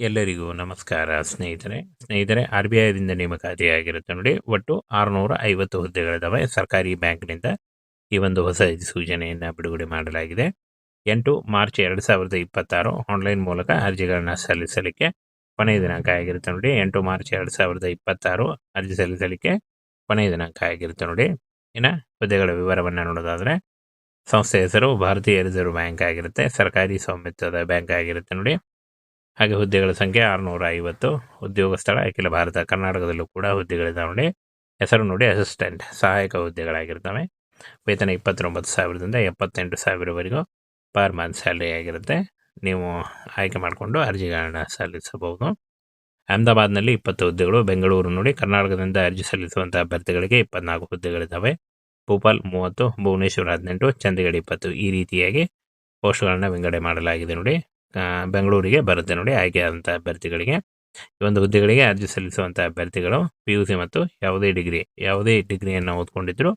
ಎಲ್ಲರಿಗೂ ನಮಸ್ಕಾರ ಸ್ನೇಹಿತರೆ ಆರ್ ಬಿ ಐದಿಂದ ನೇಮಕಾತಿಯಾಗಿರುತ್ತೆ ನೋಡಿ. ಒಟ್ಟು 650 ಹುದ್ದೆಗಳಿದಾವೆ. ಸರ್ಕಾರಿ ಬ್ಯಾಂಕ್ನಿಂದ ಈ ಒಂದು ಹೊಸ ಸೂಚನೆಯನ್ನು ಬಿಡುಗಡೆ ಮಾಡಲಾಗಿದೆ. 8 ಮಾರ್ಚ್ 2026 ಆನ್ಲೈನ್ ಮೂಲಕ ಅರ್ಜಿಗಳನ್ನ ಸಲ್ಲಿಸಲಿಕ್ಕೆ ಕೊನೆಯ ದಿನಾಂಕ ಆಗಿರುತ್ತೆ ನೋಡಿ. 8 ಮಾರ್ಚ್ 2026 ಅರ್ಜಿ ಸಲ್ಲಿಸಲಿಕ್ಕೆ ಕೊನೆಯ ದಿನಾಂಕ ಆಗಿರುತ್ತೆ ನೋಡಿ. ಇನ್ನು ಹುದ್ದೆಗಳ ವಿವರವನ್ನು ನೋಡೋದಾದ್ರೆ, ಸಂಸ್ಥೆ ಹೆಸರು ಭಾರತೀಯ ರಿಸರ್ವ್ ಬ್ಯಾಂಕ್ ಆಗಿರುತ್ತೆ. ಸರ್ಕಾರಿ ಸ್ವಾಮಿತ್ವದ ಬ್ಯಾಂಕ್ ಆಗಿರುತ್ತೆ ನೋಡಿ. ಹಾಗೆ ಹುದ್ದೆಗಳ ಸಂಖ್ಯೆ 650. ಉದ್ಯೋಗ ಸ್ಥಳ ಅಖಿಲ ಭಾರತ, ಕರ್ನಾಟಕದಲ್ಲೂ ಕೂಡ ಹುದ್ದೆಗಳಿದಾವೆ ನೋಡಿ. ಹೆಸರು ನೋಡಿ ಅಸಿಸ್ಟೆಂಟ್, ಸಹಾಯಕ ಹುದ್ದೆಗಳಾಗಿರ್ತವೆ. ವೇತನ 29,000ದಿಂದ 78,000ವರೆಗೂ ಪರ್ ಮಂತ್ ಸ್ಯಾಲ್ರಿ ಆಗಿರುತ್ತೆ. ನೀವು ಆಯ್ಕೆ ಮಾಡಿಕೊಂಡು ಅರ್ಜಿಗಳನ್ನ ಸಲ್ಲಿಸಬಹುದು. ಅಹಮದಾಬಾದ್ನಲ್ಲಿ 20 ಹುದ್ದೆಗಳು. ಬೆಂಗಳೂರು ನೋಡಿ, ಕರ್ನಾಟಕದಿಂದ ಅರ್ಜಿ ಸಲ್ಲಿಸುವಂಥ ಅಭ್ಯರ್ಥಿಗಳಿಗೆ 24 ಹುದ್ದೆಗಳಿದ್ದಾವೆ. ಭೋಪಾಲ್ 30, ಭುವನೇಶ್ವರ 18, ಚಂಡೀಗಢ 20 ಈ ರೀತಿಯಾಗಿ ಪೋಸ್ಟ್ಗಳನ್ನ ವಿಂಗಡಣೆ ಮಾಡಲಾಗಿದೆ ನೋಡಿ. ಬೆಂಗಳೂರಿಗೆ ಬರುತ್ತೆ ನೋಡಿ ಆಯ್ಕೆಯಾದಂಥ ಅಭ್ಯರ್ಥಿಗಳಿಗೆ. ಈ ಒಂದು ಹುದ್ದೆಗಳಿಗೆ ಅರ್ಜಿ ಸಲ್ಲಿಸುವಂಥ ಅಭ್ಯರ್ಥಿಗಳು PUC ಮತ್ತು ಯಾವುದೇ ಡಿಗ್ರಿಯನ್ನು ಓದ್ಕೊಂಡಿದ್ರು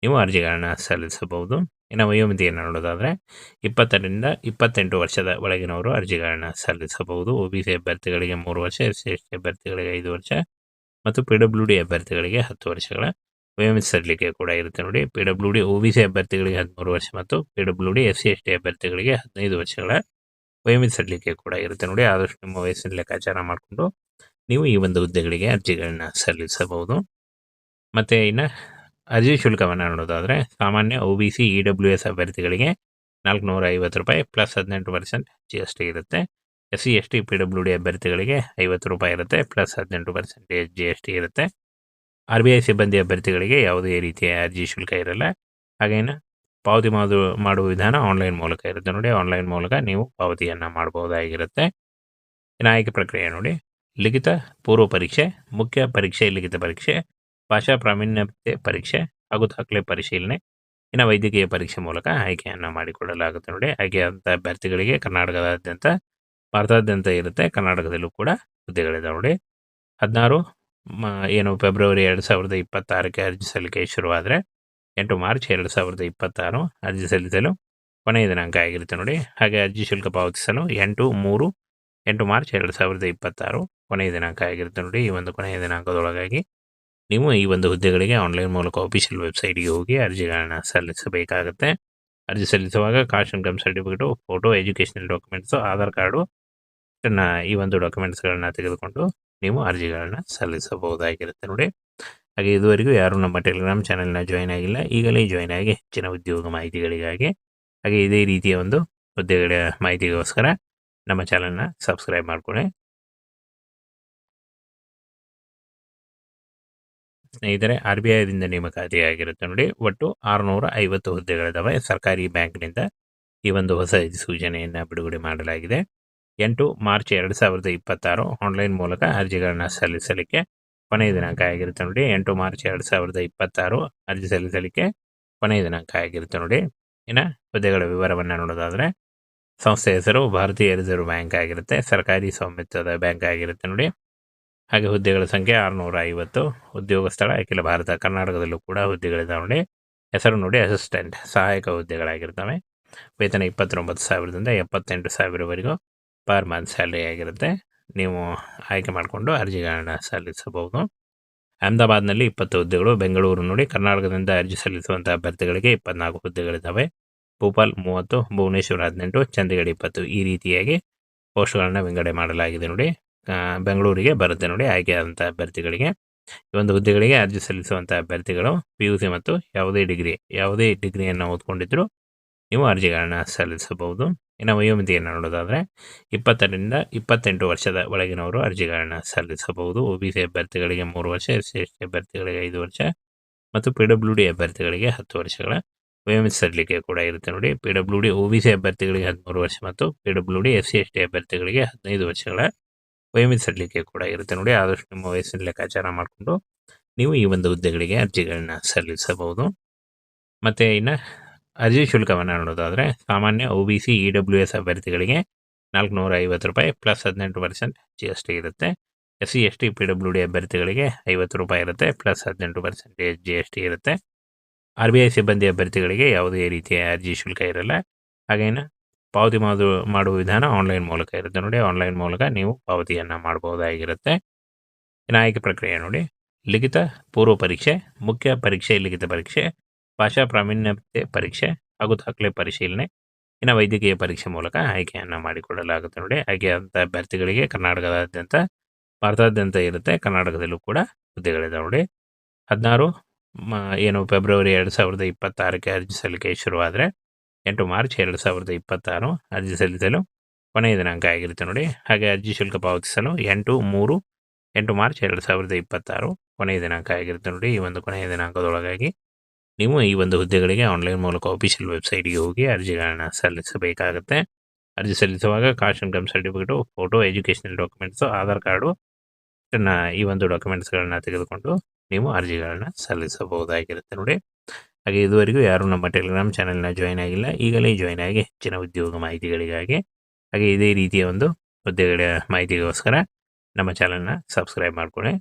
ನೀವು ಅರ್ಜಿಗಳನ್ನ ಸಲ್ಲಿಸಬಹುದು. ಇನ್ನು ವಯೋಮಿತಿಯನ್ನು ನೋಡೋದಾದರೆ 20ರಿಂದ 28 ವರ್ಷದ ಒಳಗಿನವರು ಅರ್ಜಿಗಳನ್ನ ಸಲ್ಲಿಸಬಹುದು. OBC ಅಭ್ಯರ್ಥಿಗಳಿಗೆ 3 ವರ್ಷ, SC/ST ಅಭ್ಯರ್ಥಿಗಳಿಗೆ 5 ವರ್ಷ ಮತ್ತು PWD ಅಭ್ಯರ್ಥಿಗಳಿಗೆ 10 ವರ್ಷಗಳ ವಯೋಮಿತಿ ಸಡಿಲಿಕೆ ಕೂಡ ಇರುತ್ತೆ ನೋಡಿ. PWD OBC ಅಭ್ಯರ್ಥಿಗಳಿಗೆ 13 ವರ್ಷ ಮತ್ತು PWD SC/ST ಅಭ್ಯರ್ಥಿಗಳಿಗೆ 15 ವರ್ಷಗಳ ವಯೋಮಿತಿ ಸಡಿಲಿಕೆ ಕೂಡ ಇರುತ್ತೆ ನೋಡಿ. ಆದಷ್ಟು ನಿಮ್ಮ ವಯಸ್ಸಿನ ಲೆಕ್ಕಾಚಾರ ಮಾಡಿಕೊಂಡು ನೀವು ಈ ಒಂದು ಹುದ್ದೆಗಳಿಗೆ ಅರ್ಜಿಗಳನ್ನ ಸಲ್ಲಿಸಬಹುದು. ಮತ್ತು ಇನ್ನು ಅರ್ಜಿ ಶುಲ್ಕವನ್ನು ನೋಡೋದಾದರೆ, ಸಾಮಾನ್ಯ OBC EWS ಅಭ್ಯರ್ಥಿಗಳಿಗೆ 450 ರೂಪಾಯಿ ಪ್ಲಸ್ 18% GST ಇರುತ್ತೆ. SC/ST PWD ಅಭ್ಯರ್ಥಿಗಳಿಗೆ 50 ರೂಪಾಯಿ ಇರುತ್ತೆ ಪ್ಲಸ್ 18% GST ಇರುತ್ತೆ. RBI ಸಿಬ್ಬಂದಿ ಅಭ್ಯರ್ಥಿಗಳಿಗೆ ಯಾವುದೇ ರೀತಿಯ ಅರ್ಜಿ ಶುಲ್ಕ ಇರಲ್ಲ. ಹಾಗೇನು ಪಾವತಿ ಮಾಡುವ ವಿಧಾನ ಆನ್ಲೈನ್ ಮೂಲಕ ಇರುತ್ತೆ ನೋಡಿ. ಆನ್ಲೈನ್ ಮೂಲಕ ನೀವು ಪಾವತಿಯನ್ನು ಮಾಡಬಹುದಾಗಿರುತ್ತೆ. ಇನ್ನು ಆಯ್ಕೆ ಪ್ರಕ್ರಿಯೆ ನೋಡಿ, ಲಿಖಿತ ಪೂರ್ವ ಪರೀಕ್ಷೆ, ಮುಖ್ಯ ಪರೀಕ್ಷೆ, ಲಿಖಿತ ಪರೀಕ್ಷೆ, ಭಾಷಾ ಪ್ರಾವೀಣ್ಯತೆ ಪರೀಕ್ಷೆ ಹಾಗೂ ದಾಖಲೆ ಪರಿಶೀಲನೆ, ಇನ್ನು ವೈದ್ಯಕೀಯ ಪರೀಕ್ಷೆ ಮೂಲಕ ಆಯ್ಕೆಯನ್ನು ಮಾಡಿಕೊಳ್ಳಲಾಗುತ್ತೆ ನೋಡಿ. ಆಯ್ಕೆಯಾದಂಥ ಅಭ್ಯರ್ಥಿಗಳಿಗೆ ಕರ್ನಾಟಕದಾದ್ಯಂತ, ಭಾರತಾದ್ಯಂತ ಇರುತ್ತೆ. ಕರ್ನಾಟಕದಲ್ಲೂ ಕೂಡ ಹುದ್ದೆಗಳಿದಾವೆ ನೋಡಿ. 16 ಫೆಬ್ರವರಿ 2026ಕ್ಕೆ ಅರ್ಜಿ ಸಲ್ಲಿಕೆ ಶುರುವಾದರೆ 8 ಮಾರ್ಚ್ 2026 ಅರ್ಜಿ ಸಲ್ಲಿಸಲು ಕೊನೆಯ ದಿನಾಂಕ ಆಗಿರುತ್ತೆ ನೋಡಿ. ಹಾಗೆ ಅರ್ಜಿ ಶುಲ್ಕ ಪಾವತಿಸಲು 8 ಮಾರ್ಚ್ 2026 ಕೊನೆಯ ದಿನಾಂಕ ಆಗಿರುತ್ತೆ ನೋಡಿ. ಈ ಒಂದು ಕೊನೆಯ ದಿನಾಂಕದೊಳಗಾಗಿ ನೀವು ಈ ಒಂದು ಹುದ್ದೆಗಳಿಗೆ ಆನ್ಲೈನ್ ಮೂಲಕ ಅಫಿಷಿಯಲ್ ವೆಬ್ಸೈಟ್ಗೆ ಹೋಗಿ ಅರ್ಜಿಗಳನ್ನ ಸಲ್ಲಿಸಬೇಕಾಗುತ್ತೆ. ಅರ್ಜಿ ಸಲ್ಲಿಸುವಾಗ caste income certificate, photo, educational documents, Aadhaar card ಈ ಒಂದು ಡಾಕ್ಯುಮೆಂಟ್ಸ್ಗಳನ್ನ ತೆಗೆದುಕೊಂಡು ನೀವು ಅರ್ಜಿಗಳನ್ನ ಸಲ್ಲಿಸಬಹುದಾಗಿರುತ್ತೆ ನೋಡಿ. ಹಾಗೆ ಇದುವರೆಗೂ ಯಾರು ನಮ್ಮ ಟೆಲಿಗ್ರಾಮ್ ಚಾನೆಲ್ನ ಜಾಯ್ನ್ ಆಗಿಲ್ಲ, ಈಗಲೇ ಜಾಯ್ನ್ ಆಗಿ ಹೆಚ್ಚಿನ ಉದ್ಯೋಗ ಮಾಹಿತಿಗಳಿಗಾಗಿ, ಹಾಗೆ ಇದೇ ರೀತಿಯ ಒಂದು ಹುದ್ದೆಗಳ ಮಾಹಿತಿಗೋಸ್ಕರ ನಮ್ಮ ಚಾನೆಲ್ನ ಸಬ್ಸ್ಕ್ರೈಬ್ ಮಾಡ್ಕೊಳ್ಳಿ. ಸ್ನೇಹಿತರೆ, RBIದಿಂದ ನೇಮಕಾತಿಯಾಗಿರುತ್ತೆ ನೋಡಿ. ಒಟ್ಟು 650 ಹುದ್ದೆಗಳಿದಾವೆ. ಸರ್ಕಾರಿ ಬ್ಯಾಂಕ್ನಿಂದ ಈ ಒಂದು ಹೊಸ ಸೂಚನೆಯನ್ನು ಬಿಡುಗಡೆ ಮಾಡಲಾಗಿದೆ. 8 ಮಾರ್ಚ್ 2026 ಆನ್ಲೈನ್ ಮೂಲಕ ಅರ್ಜಿಗಳನ್ನ ಸಲ್ಲಿಸಲಿಕ್ಕೆ ಕೊನೆಯ ದಿನಾಂಕ ಆಗಿರುತ್ತೆ ನೋಡಿ. 8 ಮಾರ್ಚ್ 2026 ಅರ್ಜಿ ಸಲ್ಲಿಸಲಿಕ್ಕೆ ಕೊನೆಯ ದಿನಾಂಕ ಆಗಿರುತ್ತೆ ನೋಡಿ. ಇನ್ನು ಹುದ್ದೆಗಳ ವಿವರವನ್ನು ನೋಡೋದಾದರೆ, ಸಂಸ್ಥೆ ಹೆಸರು ಭಾರತೀಯ ರಿಸರ್ವ್ ಬ್ಯಾಂಕ್ ಆಗಿರುತ್ತೆ. ಸರ್ಕಾರಿ ಸ್ವಾಮಿತ್ವದ ಬ್ಯಾಂಕ್ ಆಗಿರುತ್ತೆ ನೋಡಿ. ಹಾಗೆ ಹುದ್ದೆಗಳ ಸಂಖ್ಯೆ 650. ಉದ್ಯೋಗ ಸ್ಥಳ ಅಖಿಲ ಭಾರತ, ಕರ್ನಾಟಕದಲ್ಲೂ ಕೂಡ ಹುದ್ದೆಗಳಿದಾವೆ ನೋಡಿ. ಹೆಸರು ನೋಡಿ ಅಸಿಸ್ಟೆಂಟ್, ಸಹಾಯಕ ಹುದ್ದೆಗಳಾಗಿರ್ತವೆ. ವೇತನ 29,000ದಿಂದ 78,000ವರೆಗೂ ಪರ್ ಮಂತ್ ಸ್ಯಾಲ್ರಿ ಆಗಿರುತ್ತೆ. ನೀವು ಆಯ್ಕೆ ಮಾಡಿಕೊಂಡು ಅರ್ಜಿಗಳನ್ನ ಸಲ್ಲಿಸಬಹುದು. ಅಹಮದಾಬಾದ್ನಲ್ಲಿ 20 ಹುದ್ದೆಗಳು. ಬೆಂಗಳೂರು ನೋಡಿ, ಕರ್ನಾಟಕದಿಂದ ಅರ್ಜಿ ಸಲ್ಲಿಸುವಂಥ ಅಭ್ಯರ್ಥಿಗಳಿಗೆ 24 ಹುದ್ದೆಗಳಿದ್ದಾವೆ. ಭೋಪಾಲ್ 30, ಭುವನೇಶ್ವರ 18, ಚಂಡೀಗಢ 20 ಈ ರೀತಿಯಾಗಿ ಪೋಸ್ಟ್ಗಳನ್ನ ವಿಂಗಡಣೆ ಮಾಡಲಾಗಿದೆ ನೋಡಿ. ಬೆಂಗಳೂರಿಗೆ ಬರುತ್ತೆ ನೋಡಿ ಆಯ್ಕೆಯಾದಂಥ ಅಭ್ಯರ್ಥಿಗಳಿಗೆ. ಈ ಒಂದು ಹುದ್ದೆಗಳಿಗೆ ಅರ್ಜಿ ಸಲ್ಲಿಸುವಂಥ ಅಭ್ಯರ್ಥಿಗಳು PUC ಮತ್ತು ಯಾವುದೇ ಡಿಗ್ರಿಯನ್ನು ಓದ್ಕೊಂಡಿದ್ರು ನೀವು ಅರ್ಜಿಗಳನ್ನ ಸಲ್ಲಿಸಬಹುದು. ಇನ್ನು ವಯೋಮಿತಿಯನ್ನು ನೋಡೋದಾದರೆ 20ರಿಂದ 28 ವರ್ಷದ ಒಳಗಿನವರು ಅರ್ಜಿಗಳನ್ನ ಸಲ್ಲಿಸಬಹುದು. OBC ಅಭ್ಯರ್ಥಿಗಳಿಗೆ 3 ವರ್ಷ, SC/ST ಅಭ್ಯರ್ಥಿಗಳಿಗೆ 5 ವರ್ಷ ಮತ್ತು PWD ಅಭ್ಯರ್ಥಿಗಳಿಗೆ 10 ವರ್ಷಗಳ ವಯೋಮಿತಿ ಸಡಿಲಿಕೆ ಕೂಡ ಇರುತ್ತೆ ನೋಡಿ. PWD OBC ಅಭ್ಯರ್ಥಿಗಳಿಗೆ 13 ವರ್ಷ ಮತ್ತು PWD SC/ST ಅಭ್ಯರ್ಥಿಗಳಿಗೆ 15 ವರ್ಷಗಳ ವಯೋಮಿತಿ ಸಡಿಲಿಕೆ ಕೂಡ ಇರುತ್ತೆ ನೋಡಿ. ಆದಷ್ಟು ನಿಮ್ಮ ವಯಸ್ಸಿನ ಲೆಕ್ಕಾಚಾರ ಮಾಡಿಕೊಂಡು ನೀವು ಈ ಒಂದು ಹುದ್ದೆಗಳಿಗೆ ಅರ್ಜಿಗಳನ್ನ ಸಲ್ಲಿಸಬಹುದು. ಮತ್ತು ಇನ್ನು ಅರ್ಜಿ ಶುಲ್ಕವನ್ನು ನೋಡೋದಾದರೆ, ಸಾಮಾನ್ಯ OBC EWS ಅಭ್ಯರ್ಥಿಗಳಿಗೆ 450 ರೂಪಾಯಿ ಪ್ಲಸ್ 18% GST ಇರುತ್ತೆ. SC/ST PWD ಅಭ್ಯರ್ಥಿಗಳಿಗೆ 50 ರೂಪಾಯಿ ಇರುತ್ತೆ ಪ್ಲಸ್ 18% GST ಇರುತ್ತೆ. RBI ಸಿಬ್ಬಂದಿ ಅಭ್ಯರ್ಥಿಗಳಿಗೆ ಯಾವುದೇ ರೀತಿಯ ಅರ್ಜಿ ಶುಲ್ಕ ಇರಲ್ಲ. ಹಾಗೇನು ಪಾವತಿ ಮಾಡುವ ವಿಧಾನ ಆನ್ಲೈನ್ ಮೂಲಕ ಇರುತ್ತೆ ನೋಡಿ. ಆನ್ಲೈನ್ ಮೂಲಕ ನೀವು ಪಾವತಿಯನ್ನು ಮಾಡಬಹುದಾಗಿರುತ್ತೆ. ಇನ್ನು ಆಯ್ಕೆ ಪ್ರಕ್ರಿಯೆ ನೋಡಿ. ಲಿಖಿತ ಪೂರ್ವ ಪರೀಕ್ಷೆ, ಮುಖ್ಯ ಪರೀಕ್ಷೆ, ಲಿಖಿತ ಪರೀಕ್ಷೆ, ಭಾಷಾ ಪ್ರಾವೀಣ್ಯತೆ ಪರೀಕ್ಷೆ ಹಾಗೂ ದಾಖಲೆ ಪರಿಶೀಲನೆ, ಇನ್ನು ವೈದ್ಯಕೀಯ ಪರೀಕ್ಷೆ ಮೂಲಕ ಆಯ್ಕೆಯನ್ನು ಮಾಡಿಕೊಳ್ಳಲಾಗುತ್ತೆ ನೋಡಿ. ಆಯ್ಕೆಯಾದಂಥ ಅಭ್ಯರ್ಥಿಗಳಿಗೆ ಕರ್ನಾಟಕದಾದ್ಯಂತ, ಭಾರತಾದ್ಯಂತ ಇರುತ್ತೆ. ಕರ್ನಾಟಕದಲ್ಲೂ ಕೂಡ ಹುದ್ದೆಗಳಿದೆ ನೋಡಿ. 16 ಫೆಬ್ರವರಿ 2026ಕ್ಕೆ ಅರ್ಜಿ ಸಲ್ಲಿಕೆ ಶುರುವಾದರೆ 8 ಮಾರ್ಚ್ 2026 ಅರ್ಜಿ ಸಲ್ಲಿಸಲು ಕೊನೆಯ ದಿನಾಂಕ ಆಗಿರುತ್ತೆ ನೋಡಿ. ಹಾಗೆ ಅರ್ಜಿ ಶುಲ್ಕ ಪಾವತಿಸಲು 8 ಮಾರ್ಚ್ 2026 ಕೊನೆಯ ದಿನಾಂಕ ಆಗಿರುತ್ತೆ ನೋಡಿ. ಈ ಒಂದು ಕೊನೆಯ ದಿನಾಂಕದೊಳಗಾಗಿ ನೀವು ಈ ಒಂದು ಹುದ್ದೆಗಳಿಗೆ ಆನ್ಲೈನ್ ಮೂಲಕ ಆಫಿಷಿಯಲ್ ವೆಬ್ಸೈಟ್ಗೆ ಹೋಗಿ ಅರ್ಜಿಗಳನ್ನು ಸಲ್ಲಿಸಬೇಕಾಗುತ್ತೆ. ಅರ್ಜಿ ಸಲ್ಲಿಸುವಾಗ caste income certificate, photo, educational documents, Aadhaar card ಈ ಒಂದು ಡಾಕ್ಯುಮೆಂಟ್ಸ್ಗಳನ್ನ ತೆಗೆದುಕೊಂಡು ನೀವು ಅರ್ಜಿಗಳನ್ನು ಸಲ್ಲಿಸಬಹುದಾಗಿರುತ್ತೆ ನೋಡಿ. ಹಾಗೆ ಇದುವರೆಗೂ ಯಾರು ನಮ್ಮ ಟೆಲಿಗ್ರಾಮ್ ಚಾನೆಲ್ನ ಜಾಯ್ನ್ ಆಗಿಲ್ಲ, ಈಗಲೇ ಜಾಯ್ನ್ ಆಗಿ ಹೆಚ್ಚಿನ ಉದ್ಯೋಗ ಮಾಹಿತಿಗಳಿಗಾಗಿ ಹಾಗೆ ಇದೇ ರೀತಿಯ ಒಂದು ಹುದ್ದೆಗಳ ಮಾಹಿತಿಗೋಸ್ಕರ ನಮ್ಮ ಚಾನಲ್ನ ಸಬ್ಸ್ಕ್ರೈಬ್ ಮಾಡ್ಕೊಳ್ಳಿ.